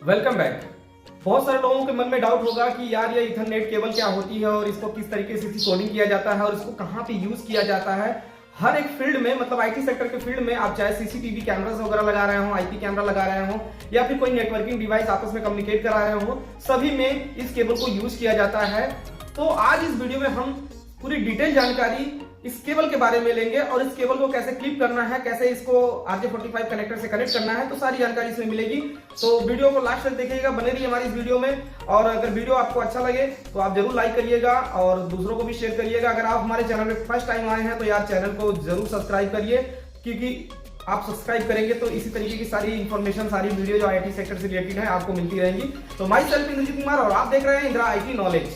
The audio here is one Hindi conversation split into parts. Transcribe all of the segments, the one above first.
Welcome back. बहुत सारे लोगों के मन में डाउट होगा कि यार ये इथरनेट केबल क्या होती है और इसको किस तरीके से कोडिंग किया जाता है और इसको कहाँ पे यूज किया जाता है। हर एक फील्ड में, मतलब आईटी सेक्टर के फील्ड में, आप चाहे सीसीटीवी कैमरास वगैरह लगा रहे हो, आईपी कैमरा लगा रहे हो या फिर कोई नेटवर्किंग डिवाइस आपस में कम्युनिकेट करा रहे हो, सभी में इस केबल को यूज किया जाता है। तो आज इस वीडियो में हम पूरी डिटेल जानकारी इस केबल के बारे में लेंगे और इस केबल को कैसे क्लिप करना है, कैसे इसको RJ45 कनेक्टर से कनेक्ट करना है, तो सारी जानकारी इसमें मिलेगी। तो वीडियो को लास्ट तक देखिएगा, बने रहिए हमारी इस वीडियो में। और अगर वीडियो आपको अच्छा लगे तो आप जरूर लाइक करिएगा और दूसरों को भी शेयर करिएगा। अगर आप हमारे चैनल में फर्स्ट टाइम आए हैं तो यार चैनल को जरूर सब्सक्राइब करिए, क्योंकि आप सब्सक्राइब करेंगे तो इसी तरीके की सारी इंफॉर्मेशन, सारी वीडियो जो आईटी सेक्टर से रिलेटेड है आपको मिलती रहेंगी। तो माई सेल्फ इंद्रजीत कुमार और आप देख रहे हैं Indira IT knowledge.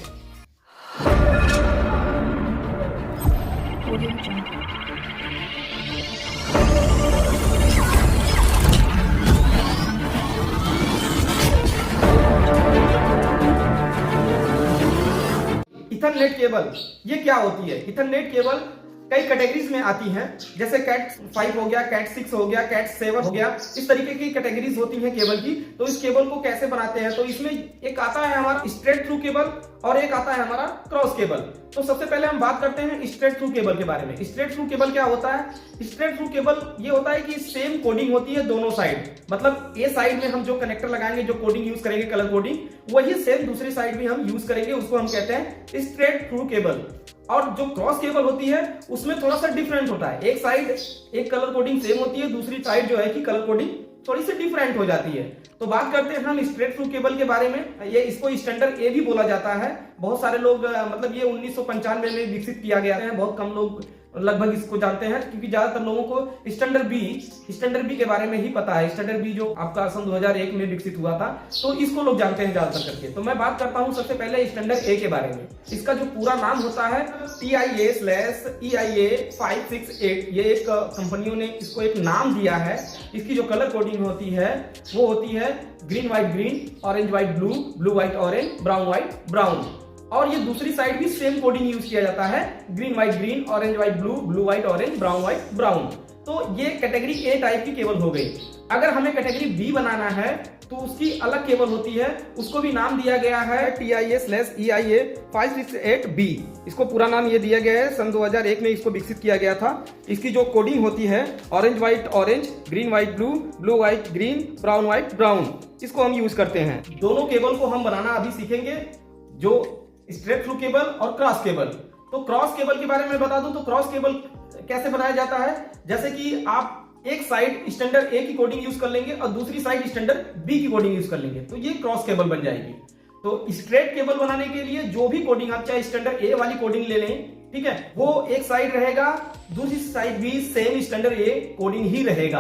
Ethernet cable ये क्या होती है? इथरनेट केबल कई कैटेगरीज में आती हैं, जैसे कैट 5 हो गया, कैट 6 हो गया, कैट 7 हो गया, इस तरीके की कैटेगरीज होती हैं केबल की। तो इस केबल को कैसे बनाते हैं, तो इसमें एक आता है हमारा स्ट्रेट थ्रू केबल और एक आता है हमारा क्रॉस केबल। तो सबसे पहले हम बात करते हैं स्ट्रेट थ्रू केबल के बारे में। स्ट्रेट थ्रू केबल क्या होता है? स्ट्रेट थ्रू केबल ये होता है कि सेम कोडिंग होती है दोनों साइड, मतलब ए साइड में हम जो कनेक्टर लगाएंगे, जो कोडिंग यूज करेंगे कलर कोडिंग, वही सेम दूसरी साइड भी हम यूज करेंगे, उसको हम कहते हैं स्ट्रेट थ्रू केबल। और जो क्रॉस केबल होती है उसमें थोड़ा सा डिफरेंट होता है, एक साइड एक कलर कोडिंग सेम होती है, दूसरी साइड जो है कि कलर कोडिंग थोड़ी सी डिफरेंट हो जाती है। तो बात करते हैं हम स्ट्रेट थ्रू केबल के बारे में। ये इसको स्टैंडर्ड ए भी बोला जाता है। बहुत सारे लोग, मतलब ये 1995 में विकसित किया गया है, बहुत कम लोग लगभग इसको जानते हैं, क्योंकि ज्यादातर लोगों को स्टैंडर्ड बी के बारे में ही पता है। स्टैंडर्ड बी जो आपका सन 2001 में विकसित हुआ था, तो इसको लोग जानते हैं ज्यादातर करके। तो मैं बात करता हूं सबसे पहले स्टैंडर्ड ए के बारे में। इसका जो पूरा नाम होता है TIA/EIA 568। ये एक कंपनियों ने इसको एक नाम दिया है। इसकी जो कलर कोडिंग होती है वो होती है green white green, orange white blue, blue white orange, brown white brown. और ये दूसरी साइड भी सेम कोडिंग यूज किया जाता है, green white green, orange white blue, blue white orange, brown white brown. तो ये कैटेगरी ए टाइप की केबल हो गई। अगर हमें कैटेगरी बी बनाना है तो उसकी अलग केबल होती है, उसको भी नाम दिया गया है TIA/EIA 568B। इसको पूरा नाम ये दिया गया है, सन 2001 में इसको विकसित किया गया था। इसकी जो कोडिंग होती है orange white orange, green white blue, blue white green, brown white brown, इसको हम यूज करते हैं। दोनों केबल को हम बनाना अभी सीखेंगे, जो स्ट्रेट थ्रू केबल और क्रॉस केबल। तो क्रॉस केबल के बारे में बता दूं तो क्रॉस केबल कैसे बनाया जाता है, जैसे कि आप एक साइड स्टैंडर्ड ए की कोडिंग यूज कर लेंगे और दूसरी साइड स्टैंडर्ड बी की कोडिंग यूज कर लेंगे, तो ये क्रॉस केबल बन जाएगी। तो स्ट्रेट केबल बनाने के लिए जो भी कोडिंग, आप चाहे स्टैंडर्ड ए वाली कोडिंग ले लें, ठीक है, वो एक साइड रहेगा, दूसरी साइड भी सेम स्टैंडर्ड ए कोडिंग ही रहेगा।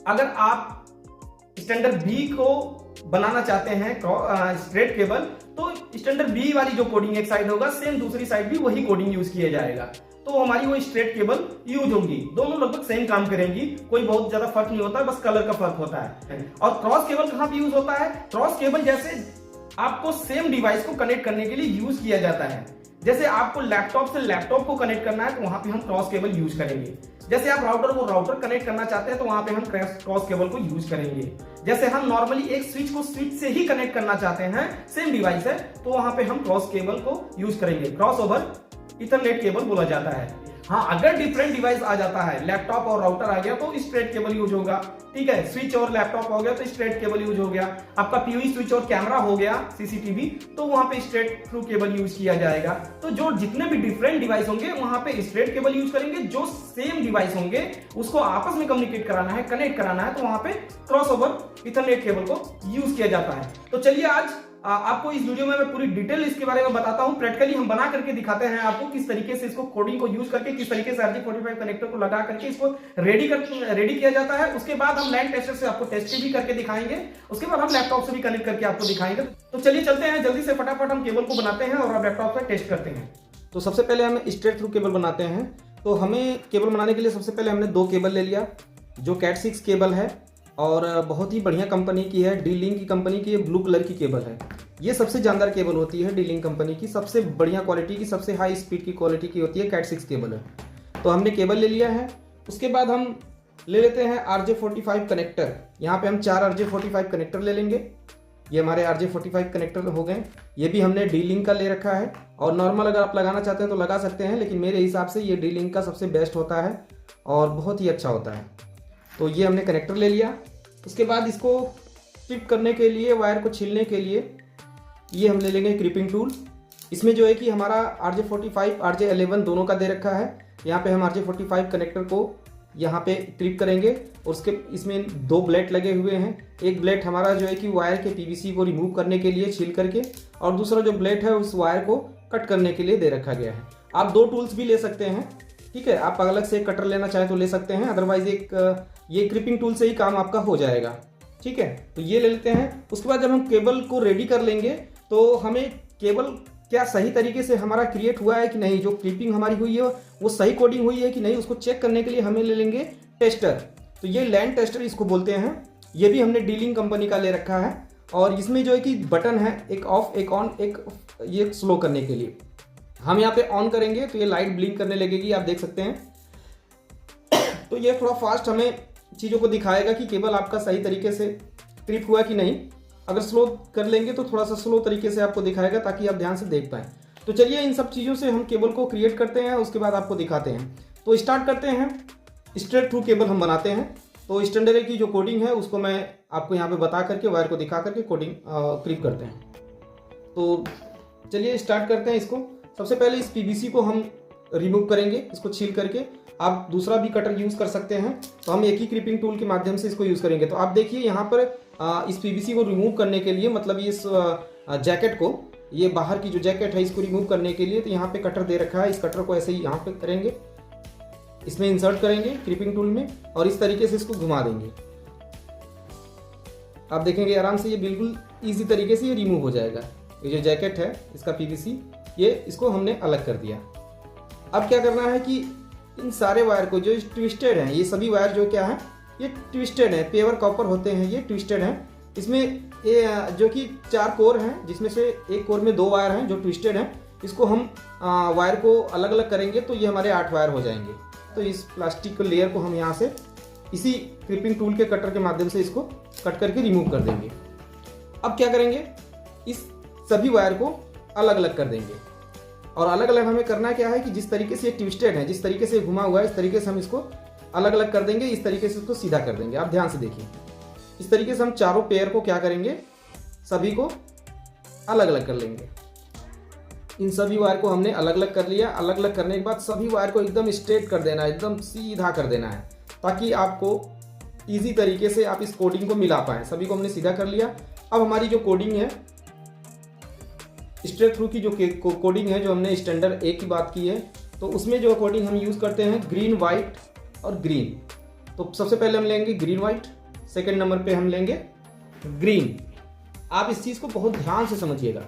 अगर आप स्टैंडर्ड बी को बनाना चाहते हैं स्ट्रेट केबल, तो स्टैंडर्ड बी वाली जो कोडिंग एक साइड होगा, सेम दूसरी साइड भी वही कोडिंग यूज किया जाएगा, तो हमारी वो स्ट्रेट केबल यूज होंगी। दोनों लगभग सेम काम करेंगी, कोई बहुत ज्यादा फर्क नहीं होता, बस कलर का फर्क होता है। और क्रॉस केबल कहां पे यूज होता है? क्रॉस केबल जैसे आपको सेम डिवाइस को कनेक्ट करने के लिए यूज किया जाता है। जैसे आपको लैपटॉप से लैपटॉप को कनेक्ट करना है तो वहां पे हम क्रॉस केबल यूज करेंगे। जैसे आप राउटर को राउटर कनेक्ट करना चाहते हैं तो वहां पे हम क्रॉस केबल को यूज करेंगे। जैसे हम नॉर्मली एक स्विच को स्विच से ही कनेक्ट करना चाहते हैं, सेम डिवाइस है, तो वहां पे हम क्रॉस केबल को यूज करेंगे। क्रॉस ओवर इथरनेट केबल बोला जाता है। हाँ, अगर डिफरेंट डिवाइस आ जाता है, लैपटॉप और राउटर आ गया तो स्ट्रेट केबल यूज होगा, ठीक है। स्विच और लैपटॉप हो गया तो स्ट्रेट केबल यूज हो गया। आपका PoE स्विच और कैमरा हो गया, CCTV, तो वहां पे स्ट्रेट थ्रू केबल यूज किया जाएगा। तो जो जितने भी डिफरेंट डिवाइस होंगे वहां पे स्ट्रेट केबल यूज करेंगे। जो सेम डिवाइस होंगे उसको आपस में कम्युनिकेट कराना है, कनेक्ट कराना है, तो वहां पे क्रॉस ओवर इथरनेट केबल को यूज किया जाता है। तो चलिए आज आपको इस वीडियो में मैं पूरी डिटेल इसके बारे में बताता हूं। प्रैक्टिकली हम बना करके दिखाते हैं आपको किस तरीके से इसको कोडिंग को यूज करके, किस तरीके से RJ45 कनेक्टर को लगा करके इसको रेडी किया जाता है। उसके बाद हम लैंड टेस्टर से आपको टेस्ट भी करके दिखाएंगे, उसके बाद हम लैपटॉप से भी कनेक्ट करके आपको दिखाएंगे। तो चलिए चलते हैं, जल्दी से फटाफट हम केबल को बनाते हैं और लैपटॉप से टेस्ट करते हैं। तो सबसे पहले हम स्ट्रेट थ्रू केबल बनाते हैं। तो हमें केबल बनाने के लिए सबसे पहले हमने 2 केबल ले लिया, जो कैट 6 केबल है और बहुत ही बढ़िया कंपनी की है, D-Link की कंपनी की, ब्लू कलर की केबल है। ये सबसे जानदार केबल होती है, D-Link कंपनी की, सबसे बढ़िया क्वालिटी की, सबसे हाई स्पीड की क्वालिटी की होती है, कैट 6 केबल है। तो हमने केबल ले लिया है। उसके बाद हम ले लेते हैं RJ45 कनेक्टर। यहाँ पे हम 4 RJ45 कनेक्टर ले लेंगे। ये हमारे RJ45 कनेक्टर हो गए। ये भी हमने D-Link का ले रखा है, और नॉर्मल अगर आप लगाना चाहते हैं तो लगा सकते हैं, लेकिन मेरे हिसाब से ये D-Link का सबसे बेस्ट होता है और बहुत ही अच्छा होता है। तो ये हमने कनेक्टर ले लिया। उसके बाद इसको स्ट्रिप करने के लिए, वायर को छीलने के लिए ये हम ले लेंगे क्रीपिंग टूल। इसमें जो है कि हमारा RJ45 RJ11 दोनों का दे रखा है। यहाँ पे हम RJ45 कनेक्टर को यहाँ पे क्लिप करेंगे, और उसके इसमें 2 ब्लेड लगे हुए हैं। एक ब्लेड हमारा जो है कि वायर के PVC को रिमूव करने के लिए छील करके, और दूसरा जो ब्लेड है उस वायर को कट करने के लिए दे रखा गया है। आप 2 टूल्स भी ले सकते हैं, ठीक है। आप अलग से कटर लेना चाहें तो ले सकते हैं, अदरवाइज ये क्रिपिंग टूल से ही काम आपका हो जाएगा, ठीक है। तो ये ले लेते हैं। उसके बाद जब हम केबल को रेडी कर लेंगे तो हमें केबल क्या सही तरीके से हमारा क्रिएट हुआ है कि नहीं, जो क्लिपिंग हमारी हुई है वो सही कोडिंग हुई है कि नहीं, उसको चेक करने के लिए हमें ले लेंगे टेस्टर। तो ये लैंड टेस्टर इसको बोलते हैं। ये भी हमने D-Link कंपनी का ले रखा है, और इसमें जो है कि बटन है, एक ऑफ एक ऑन, एक ये स्लो करने के लिए। हम यहाँ पे ऑन करेंगे तो ये लाइट ब्लिंक करने लगेगी, आप देख सकते हैं। तो ये थोड़ा फास्ट हमें चीज़ों को दिखाएगा कि केबल आपका सही तरीके से क्लिप हुआ कि नहीं। अगर स्लो कर लेंगे तो थोड़ा सा स्लो तरीके से आपको दिखाएगा, ताकि आप ध्यान से देख पाएँ। तो चलिए इन सब चीज़ों से हम केबल को क्रिएट करते हैं, उसके बाद आपको दिखाते हैं। तो स्टार्ट करते हैं। स्ट्रेट थ्रू केबल हम बनाते हैं। तो स्टैंडर्ड की जो कोडिंग है उसको मैं आपको यहाँ पे बता करके, वायर को दिखा करके कोडिंग क्लिप करते हैं। तो चलिए स्टार्ट करते हैं इसको। सबसे पहले इस PVC को हम रिमूव करेंगे, इसको छील करके। आप दूसरा भी कटर यूज़ कर सकते हैं, तो हम एक ही क्लिपिंग टूल के माध्यम से इसको यूज़ करेंगे। तो आप देखिए यहाँ पर इस PVC को रिमूव करने के लिए, मतलब इस जैकेट को, ये बाहर की जो जैकेट है इसको रिमूव करने के लिए, तो यहाँ पे कटर दे रखा है। इस कटर को ऐसे ही यहाँ पे करेंगे, इसमें इंसर्ट करेंगे क्लिपिंग टूल में, और इस तरीके से इसको घुमा देंगे। आप देखेंगे आराम से ये बिल्कुल ईजी तरीके से ये रिमूव हो जाएगा। ये जो जैकेट है इसका PVC, ये इसको हमने अलग कर दिया। अब क्या करना है कि इन सारे वायर को, जो ट्विस्टेड हैं, ये सभी वायर जो क्या है, ये ट्विस्टेड है, पेवर कॉपर होते हैं, ये ट्विस्टेड हैं। इसमें ये जो कि 4 कोर हैं, जिसमें से एक कोर में 2 वायर हैं जो ट्विस्टेड हैं। इसको हम वायर को अलग अलग करेंगे तो ये हमारे 8 वायर हो जाएंगे। तो इस प्लास्टिक के लेयर को हम यहाँ से इसी क्लिपिंग टूल के कटर के माध्यम से इसको कट करके रिमूव कर देंगे। अब क्या करेंगे, इस सभी वायर को अलग अलग कर देंगे, और अलग अलग हमें करना क्या है कि जिस तरीके से ये ट्विस्टेड है, जिस तरीके से घुमा हुआ है, इस तरीके से हम इसको अलग अलग कर देंगे। इस तरीके से इसको सीधा कर देंगे। आप ध्यान से देखिए, इस तरीके से हम चारों पेयर को क्या करेंगे, सभी को अलग अलग कर लेंगे। इन सभी वायर को हमने अलग अलग कर लिया। अलग अलग करने के बाद सभी वायर को एकदम स्ट्रेट कर देना है, एकदम सीधा कर देना है, ताकि आपको ईजी तरीके से आप इस कोडिंग को मिला पाएँ। सभी को हमने सीधा कर लिया। अब हमारी जो कोडिंग है, स्ट्रेट थ्रू की जो कोडिंग है, जो हमने स्टैंडर्ड A की बात की है, तो उसमें जो कोडिंग हम यूज़ करते हैं ग्रीन, वाइट और ग्रीन। तो सबसे पहले हम लेंगे ग्रीन वाइट, सेकंड नंबर पे हम लेंगे ग्रीन। आप इस चीज़ को बहुत ध्यान से समझिएगा।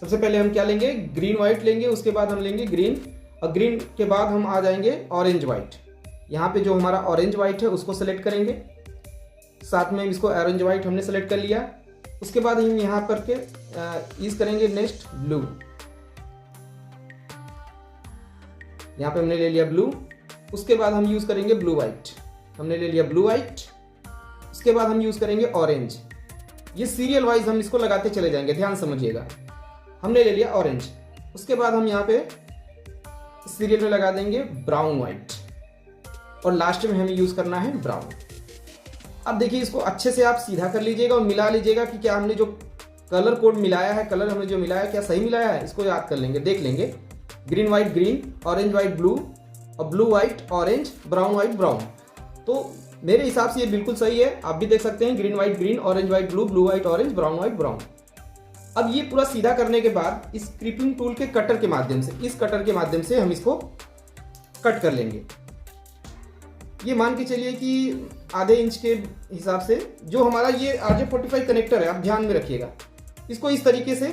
सबसे पहले हम क्या लेंगे, ग्रीन वाइट लेंगे, उसके बाद हम लेंगे ग्रीन, और ग्रीन के बाद हम आ जाएंगे ऑरेंज वाइट। यहाँ पे जो हमारा ऑरेंज वाइट है उसको सेलेक्ट करेंगे, साथ में इसको ऑरेंज वाइट हमने सेलेक्ट कर लिया। उसके बाद हम यहाँ पर के यूज करेंगे नेक्स्ट ब्लू। यहाँ पे हमने ले लिया ब्लू। उसके बाद हम यूज करेंगे ब्लू वाइट, हमने ले लिया ब्लू वाइट। उसके बाद हम यूज करेंगे ऑरेंज। ये सीरियल वाइज हम इसको लगाते चले जाएंगे, ध्यान समझिएगा। हमने ले लिया ऑरेंज। उसके बाद हम यहाँ पे सीरियल में लगा देंगे ब्राउन वाइट, और लास्ट में हमें यूज करना है ब्राउन। अब देखिए, इसको अच्छे से आप सीधा कर लीजिएगा और मिला लीजिएगा कि क्या हमने जो कलर कोड मिलाया है, कलर हमने जो मिलाया है क्या सही मिलाया है। इसको याद कर लेंगे, देख लेंगे। Green white green, orange white blue, और blue white orange, brown white brown. तो मेरे हिसाब से ये बिल्कुल सही है। आप भी देख सकते हैं, green white green, orange white blue, blue white orange, brown white brown. अब ये पूरा सीधा करने के बाद इस क्लिपिंग टूल के कटर के माध्यम से, इस कटर के माध्यम से हम इसको कट कर लेंगे। ये मान के चलिए कि आधे इंच के हिसाब से जो हमारा ये RJ45 कनेक्टर है, आप ध्यान में रखिएगा। इसको इस तरीके से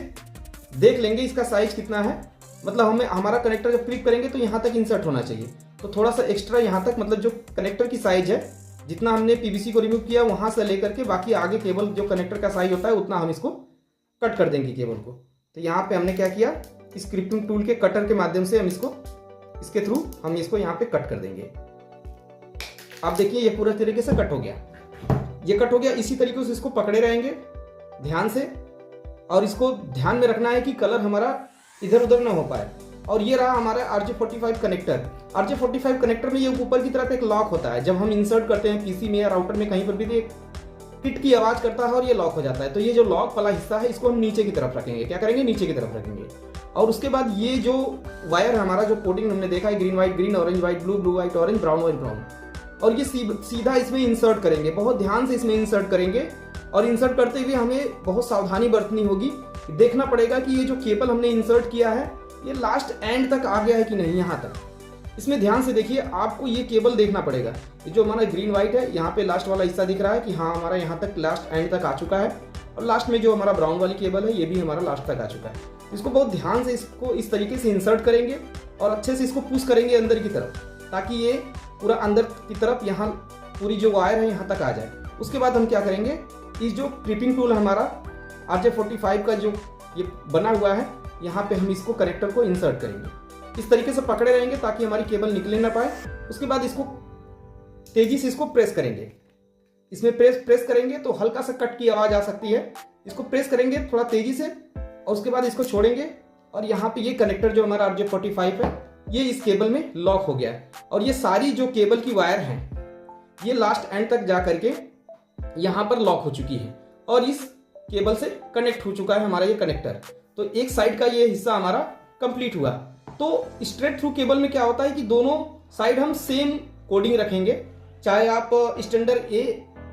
देख लेंगे इसका साइज कितना है। मतलब हमें हमारा कनेक्टर जब क्लिप करेंगे तो यहाँ तक इंसर्ट होना चाहिए, तो थोड़ा सा एक्स्ट्रा यहाँ तक, मतलब जो कनेक्टर की साइज है, जितना हमने PVC को रिमूव किया वहाँ से लेकर के बाकी आगे केबल जो कनेक्टर का साइज होता है उतना हम इसको कट कर देंगे केबल को। तो यहाँ पे हमने क्या किया, इस क्लिपिंग टूल के कटर के माध्यम से हम इसको, इसके थ्रू हम इसको यहाँ पे कट कर देंगे। आप देखिए ये पूरा तरीके से कट हो गया, ये कट हो गया। इसी तरीके से इसको पकड़े रहेंगे ध्यान से, और इसको ध्यान में रखना है कि कलर हमारा इधर उधर ना हो पाए। और ये रहा हमारा RJ45 कनेक्टर। RJ45 कनेक्टर में ये ऊपर की तरफ एक लॉक होता है, जब हम इंसर्ट करते हैं पीसी में या राउटर में कहीं पर भी, एक किट की आवाज करता है और ये लॉक हो जाता है। तो ये जो लॉक वाला हिस्सा है इसको हम नीचे की तरफ रखेंगे। क्या करेंगे? नीचे की तरफ रखेंगे। और उसके बाद ये जो वायर हमारा जो कोडिंग हमने देखा है, green white green, orange white blue, blue white orange, brown white brown, और ये सीधा इसमें इंसर्ट करेंगे। बहुत ध्यान से इसमें इंसर्ट करेंगे, और इंसर्ट करते हुए हमें बहुत सावधानी बरतनी होगी। देखना पड़ेगा कि ये जो केबल हमने इंसर्ट किया है ये लास्ट एंड तक आ गया है कि नहीं, यहाँ तक। इसमें ध्यान से देखिए, आपको ये केबल देखना पड़ेगा। ये जो हमारा ग्रीन व्हाइट है, यहाँ पे लास्ट वाला हिस्सा दिख रहा है कि हाँ हमारा यहाँ तक लास्ट एंड तक आ चुका है, और लास्ट में जो हमारा ब्राउन वाली केबल है ये भी हमारा लास्ट तक आ चुका है। इसको बहुत ध्यान से इसको इस तरीके से इंसर्ट करेंगे और अच्छे से इसको पुश करेंगे अंदर की तरफ, ताकि ये पूरा अंदर की तरफ यहाँ पूरी जो वायर है यहाँ तक आ जाए। उसके बाद हम क्या करेंगे, इस जो क्लिपिंग टूल हमारा RJ45 का जो ये बना हुआ है, यहाँ पे हम इसको कनेक्टर को इंसर्ट करेंगे। इस तरीके से पकड़े रहेंगे ताकि हमारी केबल निकले ना पाए। उसके बाद इसको तेजी से इसको प्रेस करेंगे। इसमें प्रेस करेंगे तो हल्का सा कट की आवाज आ सकती है। इसको प्रेस करेंगे थोड़ा तेजी से, और उसके बाद इसको छोड़ेंगे, और यहाँ पे ये कनेक्टर जो हमारा RJ45 है ये इस केबल में लॉक हो गया है। और ये सारी जो केबल की वायर है ये लास्ट एंड तक जा करके यहाँ पर लॉक हो चुकी है, और इस केबल से कनेक्ट हो चुका है हमारा ये कनेक्टर। तो एक साइड का ये हिस्सा हमारा कंप्लीट हुआ। तो स्ट्रेट थ्रू केबल में क्या होता है कि दोनों साइड हम सेम कोडिंग रखेंगे, चाहे आप स्टैंडर्ड A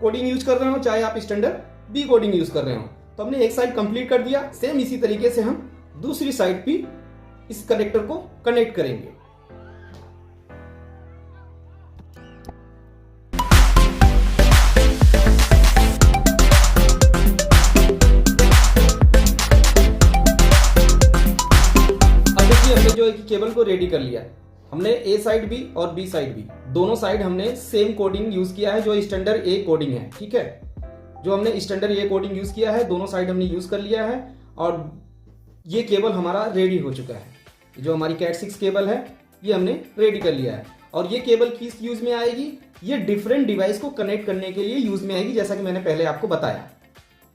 कोडिंग यूज कर रहे हो, चाहे आप स्टैंडर्ड B कोडिंग यूज कर रहे हो। तो हमने एक साइड कंप्लीट कर दिया। सेम इसी तरीके से हम दूसरी साइड भी इस कनेक्टर को कनेक्ट करेंगे। जो केबल को रेडी कर लिया, हमने A साइड भी और B साइड भी, दोनों साइड हमने सेम कोडिंग यूज किया है जो स्टैंडर्ड A कोडिंग है। ठीक है, जो हमने स्टैंडर्ड A कोडिंग यूज किया है दोनों साइड हमने यूज कर लिया है, और ये केबल हमारा रेडी हो चुका है। जो हमारी Cat 6 केबल है ये हमने रेडी कर लिया है। और ये केबल किस यूज में आएगी? ये डिफरेंट डिवाइस को कनेक्ट करने के लिए यूज में आएगी, जैसा कि मैंने पहले आपको बताया।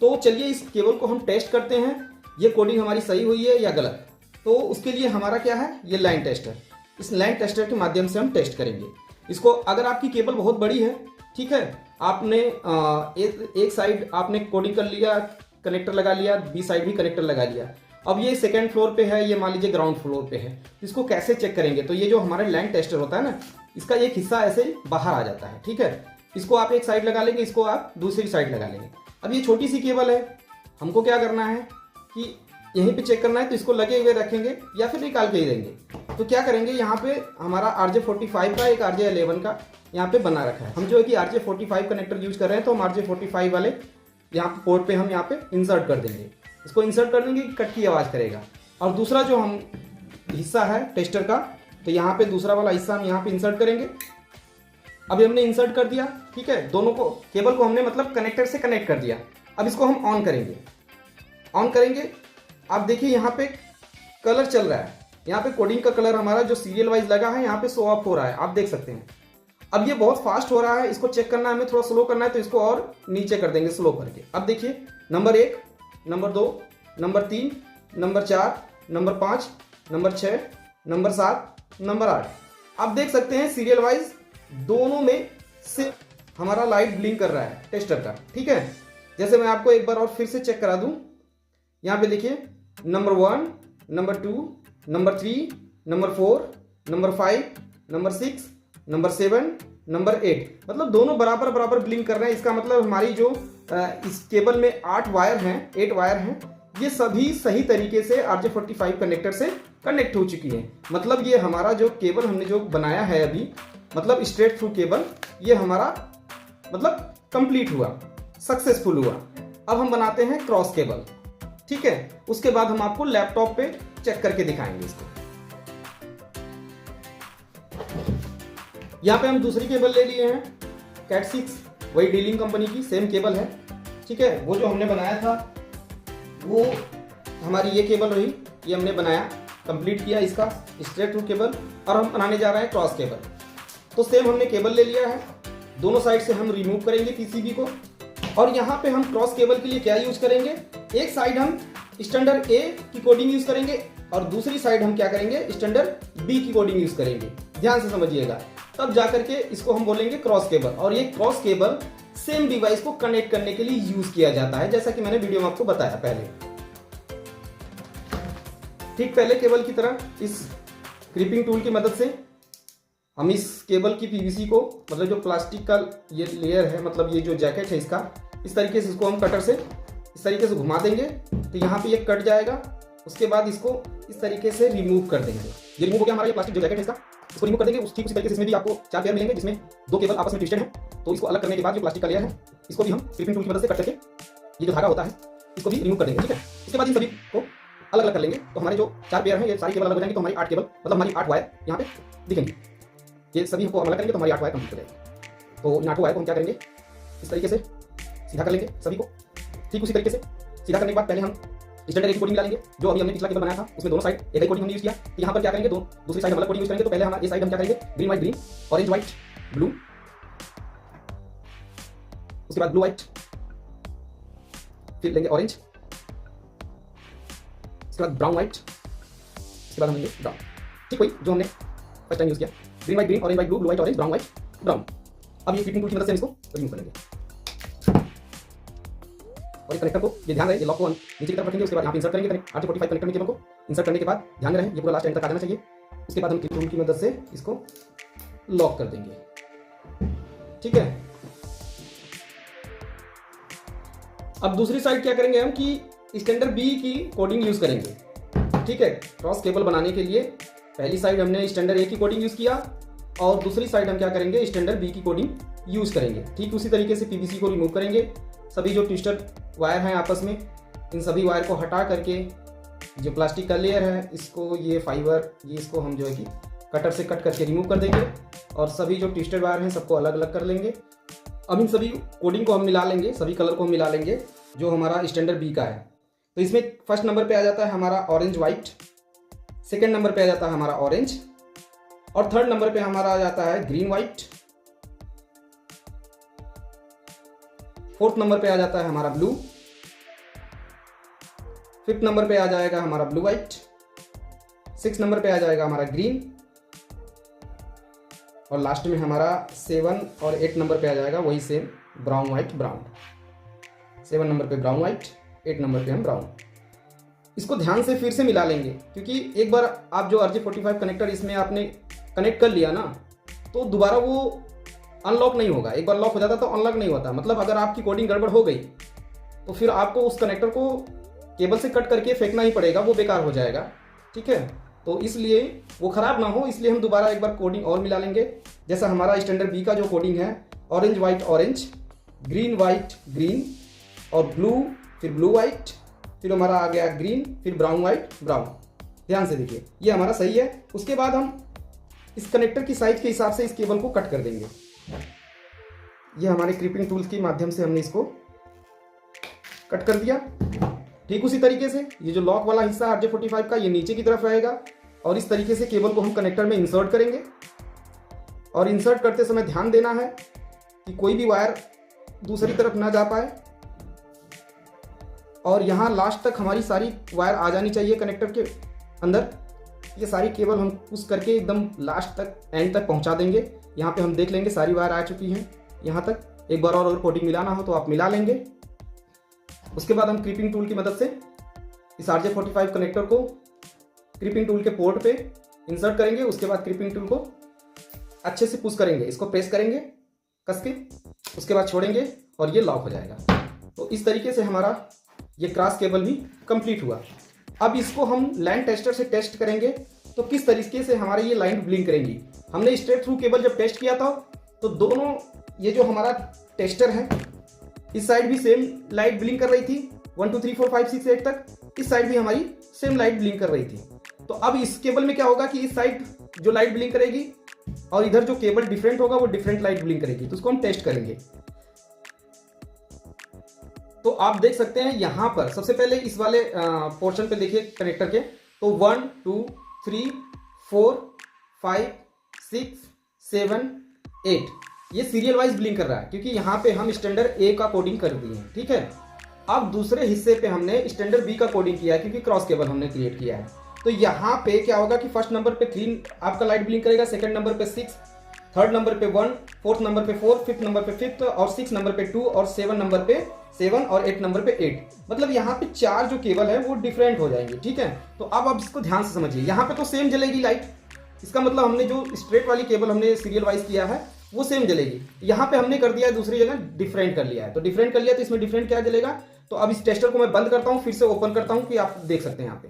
तो चलिए इस केबल को हम टेस्ट करते हैं, ये कोडिंग हमारी सही हुई है या गलत। तो उसके लिए हमारा क्या है, ये लाइन टेस्टर। इस लाइन टेस्टर के माध्यम से हम टेस्ट करेंगे इसको। अगर आपकी केबल बहुत बड़ी है, ठीक है, आपने एक साइड आपने कोडिंग कर लिया, कनेक्टर लगा लिया, B साइड भी कनेक्टर लगा लिया। अब ये सेकंड फ्लोर पे है, ये मान लीजिए ग्राउंड फ्लोर पे है, इसको कैसे चेक करेंगे? तो ये जो हमारा लाइन टेस्टर होता है ना, इसका एक हिस्सा ऐसे बाहर आ जाता है। ठीक है, इसको आप एक साइड लगा लेंगे, इसको आप दूसरी साइड लगा लेंगे। अब ये छोटी सी केबल है, हमको क्या करना है कि यहीं पे चेक करना है, तो इसको लगे हुए रखेंगे या फिर निकाल के ही देंगे। तो क्या करेंगे, यहाँ पे हमारा RJ45 का एक RJ11 का यहाँ पे बना रखा है। हम जो है कि RJ45 कनेक्टर यूज कर रहे हैं, तो हम RJ45 वाले यहाँ पे पोर्ट पे हम यहाँ पे इंसर्ट कर देंगे। इसको इंसर्ट कर देंगे, कट की आवाज करेगा। और दूसरा जो हम हिस्सा है टेस्टर का, तो यहाँ पे दूसरा वाला हिस्सा हम यहाँ पे इंसर्ट करेंगे। अभी हमने इंसर्ट कर दिया, ठीक है, दोनों को केबल को हमने मतलब कनेक्टर से कनेक्ट कर दिया। अब इसको हम ऑन करेंगे। आप देखिए यहाँ पे कलर चल रहा है, यहाँ पे कोडिंग का कलर हमारा जो सीरियल वाइज लगा है यहाँ पे शो ऑफ हो रहा है, आप देख सकते हैं। अब ये बहुत फास्ट हो रहा है, इसको चेक करना है, हमें थोड़ा स्लो करना है, तो इसको और नीचे कर देंगे स्लो करके। अब देखिए number 1, number 2, number 3, number 4, number 5, number 6, number 7, number 8। आप देख सकते हैं सीरियल वाइज दोनों में से हमारा लाइट ब्लिंक कर रहा है टेस्टर का। ठीक है, जैसे मैं आपको एक बार और फिर से चेक करा दूं, यहाँ पे देखिए number 1, number 2, number 3, number 4, number 5, number 6, number 7, number 8, मतलब दोनों बराबर बराबर ब्लिंक कर रहे हैं। इसका मतलब हमारी जो इस केबल में 8 वायर हैं, ये सभी सही तरीके से RJ45 कनेक्टर से कनेक्ट हो चुकी है। मतलब ये हमारा जो केबल हमने जो बनाया है अभी, मतलब स्ट्रेट थ्रू केबल, ये हमारा मतलब कंप्लीट हुआ, सक्सेसफुल हुआ। अब हम बनाते हैं क्रॉस केबल। ठीक है, उसके बाद हम आपको लैपटॉप पे चेक करके दिखाएंगे इसको। यहाँ पे हम दूसरी केबल ले लिए हैं, Cat 6, वही डीलिंग कंपनी की सेम केबल है। ठीक है, वो जो हमने बनाया था वो हमारी ये केबल रही, ये हमने बनाया, कंप्लीट किया इसका स्ट्रेट थ्रू केबल। और हम बनाने जा रहे हैं क्रॉस केबल। तो सेम हमने केबल ले लिया है, दोनों साइड से हम रिमूव करेंगे पीसीबी को, और यहाँ पे हम क्रॉस केबल के लिए क्या यूज करेंगे, एक साइड हम स्टैंडर्ड ए की कोडिंग यूज करेंगे और दूसरी साइड हम क्या करेंगे, स्टैंडर्ड बी की कोडिंग यूज करेंगे। ध्यान से समझिएगा, तब जाकर के इसको हम बोलेंगे क्रॉस केबल। और ये क्रॉस केबल सेम डिवाइस को कनेक्ट करने के लिए यूज किया जाता है, जैसा कि मैंने वीडियो में आपको बताया पहले। ठीक पहले केबल की तरह इस क्रीपिंग टूल की मदद से हम इस केबल की पीवीसी को, मतलब जो प्लास्टिक का ये लेयर है, मतलब ये जो जैकेट है इसका, इस तरीके से इसको हम कटर से इस तरीके से घुमा देंगे तो यहाँ पे ये कट जाएगा। उसके बाद इसको इस तरीके से रिमूव कर देंगे। ये रिमूव हो गया हमारा ये प्लास्टिक जो जैकेट है इसका, इसको रिमूव कर देंगे। ठीक उसी तरीके से इसमें भी आपको 4 पेयर मिलेंगे जिसमें 2 केबल आपस में ट्विस्टेड है। तो इसको अलग करने के बाद जो प्लास्टिक का लेयर है इसको भी हम क्रीपिंग टूल की मदद से कट करके ये जो धागा होता है इसको भी रिमूव कर देंगे। ठीक है, इसके बाद इन सभी को अलग अलग कर लेंगे तो हमारे जो 4 पेयर हैं ये सारी केबल अलग हो जाएंगे। तो हमारी 8 केबल, मतलब हमारी 8 वायर यहाँ पे दिखेंगे। ये सभी को हम अलग करेंगे तो हमारी 8 वायर कंप्लीट हो जाएगी। तो इन 8 वायर को हम क्या करेंगे, इस तरीके से सीधा कर लेंगे सभी को। ठीक उसी तरीके से सीधा करने के बाद पहले हम स्टैंडर्ड की कोडिंग डालेंगे, जो अभी हमने पिछला केबल बनाया था उसमें दोनों साइड एक ही कोडिंग हमने यूज किया। तो यहाँ पर क्या करेंगे, दूसरी साइड हम अलग कोडिंग यूज करेंगे। तो पहले हमारे इस साइड हम क्या करेंगे, green white green, orange white blue, उसके बाद ब्लू व्हाइट, फिर लेंगे ऑरेंज, उसके बाद ब्राउन व्हाइट, उसके बाद हम लेंगे ब्राउन। ठीक वही जो हमने फर्स्ट टाइम यूज किया, green white green, orange white blue, blue white orange, brown white brown. अब ये क्रीपिंग टूल की मदद से इसको रिमूव करेंगे। और इस कनेक्टर को ये ध्यान रहे, ये लॉक को नीचे की तरफ रखेंगे। उसके बाद यहाँ पे इंसर्ट करेंगे RJ45 कनेक्टर में केबल को इंसर्ट करने के बाद ध्यान रहे ये पूरा लास्ट एंड तक आ जाना चाहिए। उसके बाद हम क्लिप टूल की मदद से इसको लॉक कर देंगे। ठीक है, अब दूसरी साइड क्या करेंगे हम कि स्टैंडर्ड बी की कोडिंग यूज करेंगे। ठीक है, क्रॉस केबल बनाने के लिए पहली साइड हमने स्टैंडर्ड ए की कोडिंग यूज किया और दूसरी साइड हम क्या करेंगे, स्टैंडर्ड बी की कोडिंग यूज करेंगे। ठीक उसी तरीके से पीवीसी को रिमूव करेंगे। सभी जो ट्विस्टर वायर हैं आपस में, इन सभी वायर को हटा करके जो प्लास्टिक का लेयर है इसको, ये फाइबर, ये इसको हम जो है कि कटर से कट करके रिमूव कर देंगे और सभी जो ट्विस्टेड वायर हैं सबको अलग अलग कर लेंगे। अब इन सभी कोडिंग को हम मिला लेंगे, सभी कलर को हम मिला लेंगे जो हमारा स्टैंडर्ड बी का है। तो इसमें फर्स्ट नंबर पे आ जाता है हमारा ऑरेंज व्हाइट, सेकेंड नंबर पे आ जाता है हमारा ऑरेंज और थर्ड नंबर पे हमारा आ जाता है ग्रीन व्हाइट, फोर्थ नंबर पे आ जाता है हमारा ब्लू, फिफ्थ नंबर पे आ जाएगा हमारा ब्लू व्हाइट, सिक्स नंबर पे आ जाएगा हमारा ग्रीन और लास्ट में हमारा 7 और 8 नंबर पे आ जाएगा वही same brown white brown. 7 number पे ब्राउन व्हाइट, 8 नंबर पे हम ब्राउन। इसको ध्यान से फिर से मिला लेंगे क्योंकि एक बार आप जो RJ45 कनेक्टर इसमें आपने कनेक्ट कर लिया ना तो दोबारा वो अनलॉक नहीं होगा। एक बार लॉक हो जाता तो अनलॉक नहीं होता। मतलब अगर आपकी कोडिंग गड़बड़ हो गई तो फिर आपको उस कनेक्टर को केबल से कट करके फेंकना ही पड़ेगा, वो बेकार हो जाएगा। ठीक है, तो इसलिए वो खराब ना हो इसलिए हम दोबारा एक बार कोडिंग और मिला लेंगे। जैसा हमारा स्टैंडर्ड बी का जो कोडिंग है, orange white orange, green white green और ब्लू, फिर ब्लू व्हाइट, फिर हमारा आ गया ग्रीन, फिर ब्राउन व्हाइट ब्राउन। ध्यान से देखिए ये हमारा सही है। उसके बाद हम इस कनेक्टर की साइज के हिसाब से इस केबल को कट कर देंगे। ये हमारे क्रीपिंग टूल्स के माध्यम से हमने इसको कट कर दिया। ठीक उसी तरीके से ये जो लॉक वाला हिस्सा RJ45 का ये नीचे की तरफ रहेगा और इस तरीके से केबल को हम कनेक्टर में इंसर्ट करेंगे। और इंसर्ट करते समय ध्यान देना है कि कोई भी वायर दूसरी तरफ ना जा पाए और यहाँ लास्ट तक हमारी सारी वायर आ जानी चाहिए कनेक्टर के अंदर। ये सारी केबल हम पुश करके एकदम लास्ट तक एंड तक पहुँचा देंगे। यहाँ पे हम देख लेंगे सारी वायर आ चुकी हैं यहाँ तक। एक बार और अगर कोडिंग मिलाना हो तो आप मिला लेंगे। उसके बाद हम क्रीपिंग टूल की मदद से इस RJ45 कनेक्टर को क्रीपिंग टूल के पोर्ट पे इंसर्ट करेंगे। उसके बाद क्रीपिंग टूल को अच्छे से पुश करेंगे, इसको प्रेस करेंगे कस के, उसके बाद छोड़ेंगे और ये लॉक हो जाएगा। तो इस तरीके से हमारा ये क्रॉस केबल भी कंप्लीट हुआ। अब इसको हम लाइन टेस्टर से टेस्ट करेंगे तो किस तरीके से हमारी ये लाइन ब्लिंक करेंगी। हमने स्ट्रेट थ्रू केबल जब टेस्ट किया था तो दोनों ये जो हमारा टेस्टर है इस साइड भी सेम लाइट ब्लिंक कर रही थी 1 2 3 4 5 6 8 तक, इस साइड भी हमारी सेम लाइट ब्लिंक कर रही थी। तो अब इस केबल में क्या होगा कि इस साइड जो लाइट ब्लिंक करेगी और इधर जो केबल डिफरेंट होगा वो डिफरेंट लाइट ब्लिंक करेगी। तो उसको हम टेस्ट करेंगे। तो आप देख सकते हैं यहां पर सबसे पहले इस वाले पोर्शन पे देखिए कनेक्टर के, तो 1 2 3 4 5 6 7 8 ये सीरियल वाइज ब्लिंक कर रहा है क्योंकि यहाँ पे हम स्टैंडर्ड ए का कोडिंग कर दिए हैं, ठीक है। अब दूसरे हिस्से पे हमने स्टैंडर्ड बी का कोडिंग किया है क्योंकि क्रॉस केबल हमने क्रिएट किया है। तो यहाँ पे क्या होगा कि फर्स्ट नंबर पे 3 आपका लाइट ब्लिंक करेगा, सेकंड नंबर पे 6, थर्ड नंबर पे 1, फोर्थ नंबर पे 4, फिफ्थ नंबर पे 5 और 6 नंबर पे 2 और 7 नंबर पे 7 और 8 नंबर पे 8। मतलब यहाँ पे 4 जो केबल है वो डिफरेंट हो जाएंगे, ठीक है। तो अब आप इसको ध्यान से समझिए, यहाँ पे तो सेम जलेगी लाइट, इसका मतलब हमने जो स्ट्रेट वाली केबल हमने सीरियल वाइज किया है वो सेम जलेगी। यहाँ पे हमने कर दिया है दूसरी जगह डिफरेंट कर लिया है, तो डिफरेंट कर लिया तो इसमें डिफरेंट क्या जलेगा। तो अब इस टेस्टर को मैं बंद करता हूँ, फिर से ओपन करता हूँ कि आप देख सकते हैं। यहाँ पे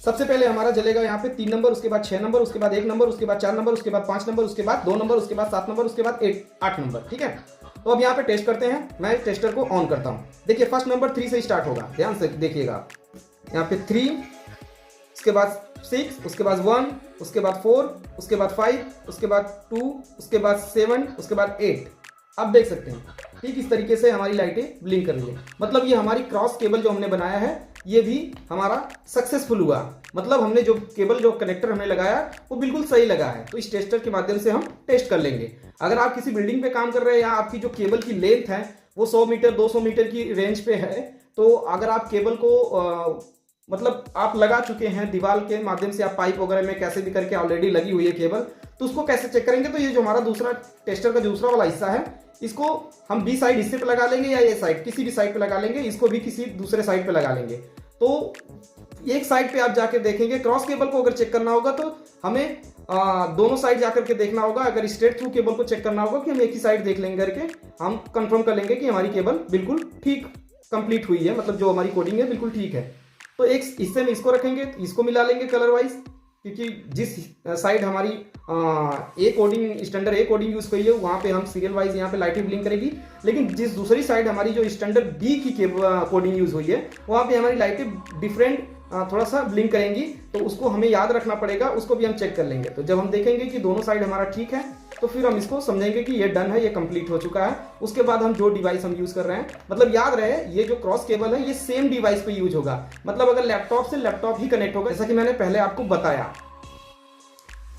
सबसे पहले हमारा जलेगा यहाँ पे 3 नंबर, उसके बाद 6 नंबर, उसके बाद 1 नंबर, उसके बाद 4 नंबर, उसके बाद 5 नंबर, उसके बाद 2 नंबर, उसके बाद 7 नंबर, उसके बाद 8 नंबर, ठीक है। तो अब यहाँ पे टेस्ट करते हैं, मैं टेस्टर को ऑन करता हूँ। देखिए फर्स्ट नंबर 3 से स्टार्ट होगा, ध्यान से देखिएगा। यहाँ पे 3, उसके बाद 6, उसके बाद 1, उसके बाद 4, उसके बाद 5, उसके बाद 2, उसके बाद 7, उसके बाद 8। अब देख सकते हैं ठीक इस तरीके से हमारी लाइटें ब्लिंक कर रही है। मतलब ये हमारी क्रॉस केबल जो हमने बनाया है ये भी हमारा सक्सेसफुल हुआ। मतलब हमने जो केबल जो कनेक्टर हमने लगाया वो बिल्कुल सही लगा है। तो इस टेस्टर के माध्यम से हम टेस्ट कर लेंगे। अगर आप किसी बिल्डिंग पे काम कर रहे हैं या आपकी जो केबल की लेंथ है वो 100 मीटर 200 मीटर की रेंज पे है, तो अगर आप केबल को मतलब आप लगा चुके हैं दीवार के माध्यम से, आप पाइप वगैरह में कैसे भी करके ऑलरेडी लगी हुई है केबल, तो उसको कैसे चेक करेंगे। तो ये जो हमारा दूसरा टेस्टर का दूसरा वाला हिस्सा है, इसको हम बी साइड हिस्से पे लगा लेंगे या ये साइड किसी भी साइड पे लगा लेंगे, इसको भी किसी दूसरे साइड पे लगा लेंगे। तो एक साइड पे आप जाकर देखेंगे, क्रॉस केबल को अगर चेक करना होगा तो हमें दोनों साइड जाकर के देखना होगा। अगर स्ट्रेट थ्रू केबल को चेक करना होगा कि हम एक ही साइड देख लेंगे करके, हम कंफर्म कर लेंगे कि हमारी केबल बिल्कुल ठीक कंप्लीट हुई है, मतलब जो हमारी कोडिंग है बिल्कुल ठीक है। तो एक हिस्से में इसको रखेंगे, इसको मिला लेंगे कलर वाइज, क्योंकि जिस साइड हमारी A coding standard A coding use हुई है वहाँ पे हम सीरियल वाइज यहाँ पे लाइटें ब्लिंक करेगी। लेकिन जिस दूसरी साइड हमारी जो स्टैंडर्ड बी की कोडिंग यूज हुई है वहाँ पे हमारी लाइटें डिफरेंट थोड़ा सा ब्लिंक करेंगी। तो उसको हमें याद रखना पड़ेगा, उसको भी हम चेक कर लेंगे। तो जब हम देखेंगे कि दोनों साइड हमारा ठीक है तो फिर हम इसको समझेंगे कि ये डन है, ये कंप्लीट हो चुका है। उसके बाद हम जो डिवाइस हम यूज कर रहे हैं, मतलब याद रहे ये जो क्रॉस केबल है ये सेम डिवाइस पे यूज होगा। मतलब अगर लैपटॉप से लैपटॉप ही कनेक्ट होगा, जैसा कि मैंने पहले आपको बताया।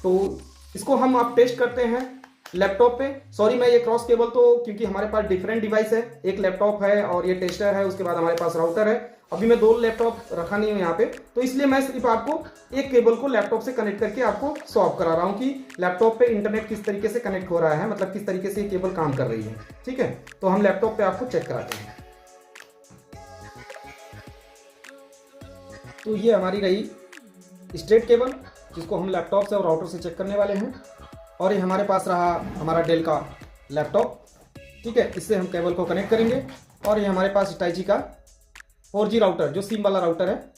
तो इसको हम आप टेस्ट करते हैं लैपटॉप पे। सॉरी मैं ये क्रॉस केबल तो क्योंकि हमारे पास डिफरेंट डिवाइस है, एक लैपटॉप है और ये टेस्टर है, उसके बाद हमारे पास राउटर है। अभी मैं 2 लैपटॉप रखा नहीं हूँ यहाँ पे, तो इसलिए मैं सिर्फ आपको एक केबल को लैपटॉप से कनेक्ट करके आपको सॉल्व करा रहा हूँ कि लैपटॉप पे इंटरनेट किस तरीके से कनेक्ट हो रहा है, मतलब किस तरीके से ये केबल काम कर रही है, ठीक है। तो हम लैपटॉप पे आपको चेक कराते हैं। तो ये हमारी रही स्ट्रेट केबल जिसको हम लैपटॉप से और राउटर से चेक करने वाले हैं। और ये हमारे पास रहा हमारा डेल का लैपटॉप, ठीक है। इससे हम केबल को कनेक्ट करेंगे। और ये हमारे पास हिटाची का 4G राउटर जो सिम वाला राउटर है,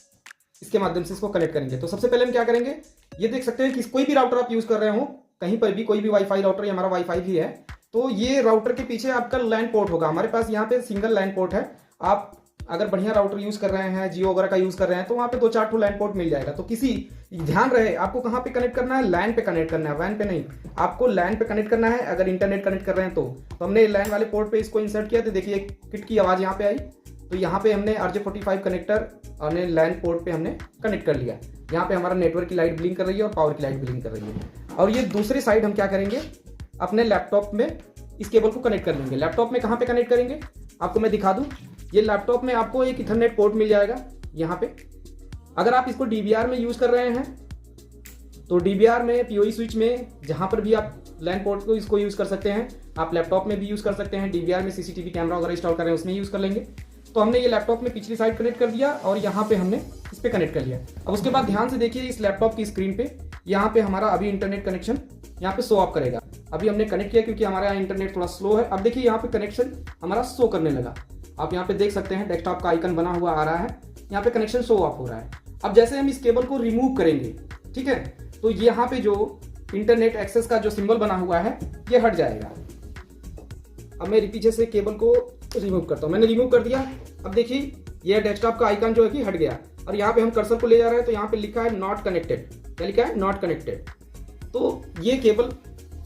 इसके माध्यम से इसको कनेक्ट करेंगे। तो सबसे पहले हम क्या करेंगे, ये देख सकते हैं कि कोई भी राउटर आप यूज कर रहे हो कहीं पर भी, कोई भी वाईफाई राउटर, ये हमारा वाईफाई भी है, तो ये राउटर के पीछे आपका लैन पोर्ट होगा। हमारे पास यहाँ पे सिंगल लैन पोर्ट है। आप अगर बढ़िया राउटर यूज कर रहे हैं, जियो वगैरह का यूज कर रहे हैं, तो वहाँ पे 2-4 ठो लैन पोर्ट मिल जाएगा। तो किसी ध्यान रहे आपको कहाँ पे कनेक्ट करना है, लैन पे कनेक्ट करना है, वैन पे नहीं। आपको लैन पे कनेक्ट करना है अगर इंटरनेट कनेक्ट कर रहे हैं तो हमने लैन वाले पोर्ट पे इसको इंसर्ट किया। तो देखिए किट की आवाज यहाँ पे आई, तो यहाँ पे हमने RJ45 कनेक्टर हमने लैन पोर्ट पे हमने कनेक्ट कर लिया। यहाँ पे हमारा नेटवर्क की लाइट ब्लिंक कर रही है और पावर की लाइट ब्लिंक कर रही है। और ये दूसरी साइड हम क्या करेंगे, अपने लैपटॉप में इस केबल को कनेक्ट कर लेंगे। लैपटॉप में कहाँ पे कनेक्ट करेंगे आपको मैं दिखा दूं। ये लैपटॉप में आपको एक इथरनेट पोर्ट मिल जाएगा यहाँ पे। अगर आप इसको DVR में यूज कर रहे हैं तो DVR में PoE स्विच में जहां पर भी आप लैन पोर्ट को इसको यूज कर सकते हैं। आप लैपटॉप में भी यूज कर सकते हैं, DVR में CCTV कैमरा वगैरह इंस्टॉल कर रहे हैं उसमें यूज कर लेंगे। तो हमने ये लैपटॉप में पिछली साइड कनेक्ट कर दिया और यहाँ पे हमने इस पे कनेक्ट कर लिया। अब उसके बाद ध्यान से देखिए इस लैपटॉप की स्क्रीन पे यहाँ पे हमारा अभी इंटरनेट कनेक्शन यहाँ पे शो ऑफ करेगा। अभी हमने कनेक्ट किया क्योंकि हमारे यहाँ इंटरनेट थोड़ा स्लो है। अब देखिए यहाँ पे कनेक्शन हमारा शो करने लगा। आप यहाँ पे देख सकते हैं डेस्कटॉप का आइकन बना हुआ आ रहा है, यहाँ पे कनेक्शन शो ऑफ हो रहा है। अब जैसे हम इस केबल को रिमूव करेंगे, ठीक है, तो यहाँ पे जो इंटरनेट एक्सेस का जो सिंबल बना हुआ है ये हट जाएगा। अब मैं पीछे से केबल को रिमूव करता हूँ, मैंने रिमूव कर दिया। अब देखिए ये डेस्कटॉप का आइकन जो है कि हट गया और यहाँ पे हम कर्सर को ले जा रहे हैं तो यहाँ पे लिखा है नॉट कनेक्टेड। क्या लिखा है? Not connected. तो ये केबल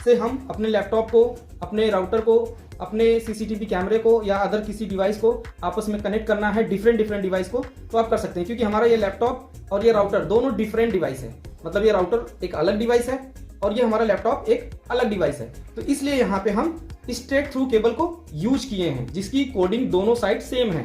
से हम अपने लैपटॉप को, अपने राउटर को, अपने CCTV कैमरे को या अदर किसी डिवाइस को आपस में कनेक्ट करना है, डिफरेंट डिवाइस को, तो आप कर सकते हैं। क्योंकि हमारा ये लैपटॉप और ये राउटर दोनों डिफरेंट डिवाइस है। मतलब ये राउटर एक अलग डिवाइस है और ये हमारा लैपटॉप एक अलग डिवाइस है। तो इसलिए यहाँ पे हम स्ट्रेट थ्रू केबल को यूज किए हैं जिसकी कोडिंग दोनों साइड सेम है।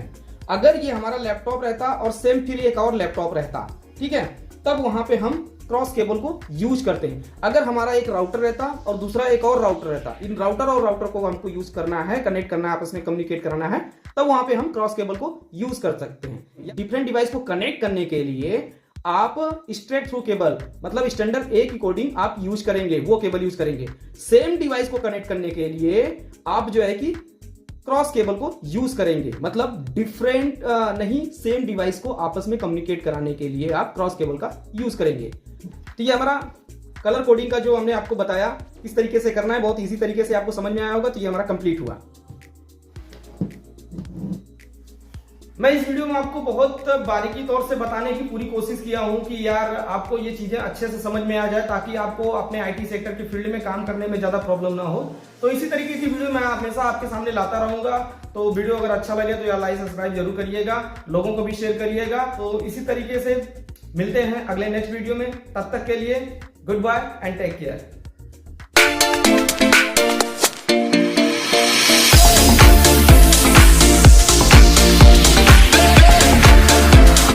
अगर ये हमारा लैपटॉप रहता और सेम फिर एक और लैपटॉप रहता, ठीक है, तब वहां पे हम क्रॉस केबल को यूज करते हैं। अगर हमारा एक राउटर रहता और दूसरा एक और राउटर रहता, इन राउटर और राउटर को हमको यूज करना है, कनेक्ट करना है, आपस में कम्युनिकेट करना है, तब वहां पे हम क्रॉस केबल को यूज कर सकते हैं। डिफरेंट डिवाइस को कनेक्ट करने के लिए आप स्ट्रेट थ्रू केबल मतलब स्टैंडर्ड ए की कोडिंग आप यूज करेंगे, वो केबल यूज करेंगे। सेम डिवाइस को कनेक्ट करने के लिए आप जो है कि क्रॉस केबल को यूज करेंगे, मतलब डिफरेंट नहीं, सेम डिवाइस को आपस में कम्युनिकेट कराने के लिए आप क्रॉस केबल का यूज करेंगे। तो ये हमारा कलर कोडिंग का जो हमने आपको बताया किस तरीके से करना है, बहुत इजी तरीके से आपको समझ में आया होगा। तो ये हमारा कंप्लीट हुआ। मैं इस वीडियो में आपको बहुत बारीकी तौर से बताने की पूरी कोशिश किया हूं कि यार आपको ये चीजें अच्छे से समझ में आ जाए, ताकि आपको अपने आईटी सेक्टर की फील्ड में काम करने में ज्यादा प्रॉब्लम ना हो। तो इसी तरीके की वीडियो मैं हमेशा आपके सामने लाता रहूंगा। तो वीडियो अगर अच्छा लगे तो यार लाइक सब्सक्राइब जरूर करिएगा, लोगों को भी शेयर करिएगा। तो इसी तरीके से मिलते हैं अगले नेक्स्ट वीडियो में। तब तक के लिए goodbye and take care.